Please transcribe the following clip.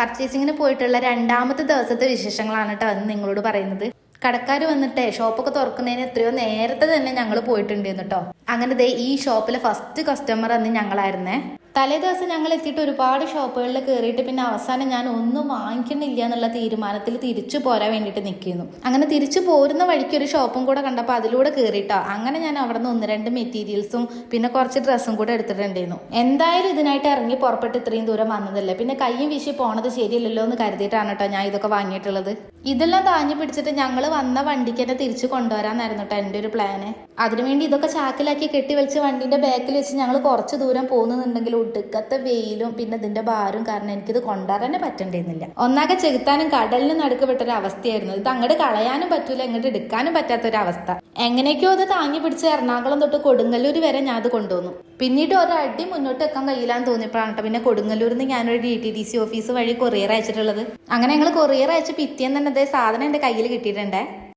പർച്ചേസിങ്ങിന് പോയിട്ടുള്ള രണ്ടാമത്തെ ദിവസത്തെ വിശേഷങ്ങളാണ് കേട്ടോ അന്ന് നിങ്ങളോട് പറയുന്നത്. കടക്കാർ വന്നിട്ടേ ഷോപ്പൊക്കെ തുറക്കുന്നതിന് എത്രയോ നേരത്തെ തന്നെ ഞങ്ങൾ പോയിട്ടുണ്ട് കേട്ടോ. അങ്ങനെ ദേ ഈ ഷോപ്പിലെ ഫസ്റ്റ് കസ്റ്റമർ അന്ന് ഞങ്ങളായിരുന്നേ. തലേ ദിവസം ഞങ്ങൾ എത്തിയിട്ട് ഒരുപാട് ഷോപ്പുകളിൽ കയറിയിട്ട് പിന്നെ അവസാനം ഞാൻ ഒന്നും വാങ്ങിക്കണില്ല എന്നുള്ള തീരുമാനത്തിൽ തിരിച്ചു പോരാൻ വേണ്ടിയിട്ട് നിൽക്കുന്നു. അങ്ങനെ തിരിച്ചു പോരുന്ന വഴിക്ക് ഒരു ഷോപ്പും കൂടെ കണ്ടപ്പോൾ അതിലൂടെ കയറിയിട്ടോ. അങ്ങനെ ഞാൻ അവിടെ നിന്ന് 1-2 മെറ്റീരിയൽസും പിന്നെ കുറച്ച് ഡ്രസ്സും കൂടെ എടുത്തിട്ടുണ്ടായിരുന്നു. എന്തായാലും ഇതിനായിട്ട് ഇറങ്ങി പുറപ്പെട്ട് ഇത്രയും ദൂരം വന്നതല്ലേ, പിന്നെ കയ്യും വീശി പോണത് ശരിയല്ലല്ലോ എന്ന് കരുതിയിട്ടാണ് കേട്ടോ ഞാൻ ഇതൊക്കെ വാങ്ങിയിട്ടുള്ളത്. ഇതെല്ലാം താങ്ങി പിടിച്ചിട്ട് ഞങ്ങൾ വന്ന വണ്ടിക്ക് തന്നെ തിരിച്ചു കൊണ്ടുവരാനായിരുന്നു കേട്ടോ എൻ്റെ ഒരു പ്ലാന്. അതിനുവേണ്ടി ഇതൊക്കെ ചാക്കിലാക്കി കെട്ടിവെച്ച് വണ്ടിന്റെ ബാക്കിൽ വെച്ച് ഞങ്ങൾ കുറച്ച് ദൂരം പോകുന്നുണ്ടെങ്കിൽ ഒടുക്കത്തെ വെയിലും പിന്നെ ഇതിന്റെ ഭാരം കാരണം എനിക്കിത് കൊണ്ടുവരാനേ പറ്റണ്ടിരുന്നില്ല. ഒന്നാകെ ചെകുത്താനും കടലിനും നടുക്ക് വിട്ടൊരു അവസ്ഥയായിരുന്നു. ഇത് അങ്ങോട്ട് കളയാനും പറ്റൂല, ഇങ്ങോട്ട് എടുക്കാനും പറ്റാത്തൊരവസ്ഥ. എങ്ങനെയൊക്കെയോ അത് താങ്ങി പിടിച്ച് എറണാകുളം തൊട്ട് കൊടുങ്ങല്ലൂർ വരെ ഞാൻ അത് കൊണ്ടുവന്നു. പിന്നീട് ഒരടി മുന്നോട്ട് വെക്കാൻ കഴിയില്ലാന്ന് തോന്നിയപ്പോഴാണ് കേട്ടോ പിന്നെ കൊടുങ്ങല്ലൂരിൽ നിന്ന് ഞാനൊരു DTDC ഓഫീസ് വഴി കൊറിയർ അയച്ചിട്ടുള്ളത്. അങ്ങനെ ഞങ്ങൾ കൊറിയർ അയച്ച് പിറ്റേന്ന് തന്നെ സാധനം എൻ്റെ കയ്യിൽ കിട്ടിയിട്ടുണ്ടേ.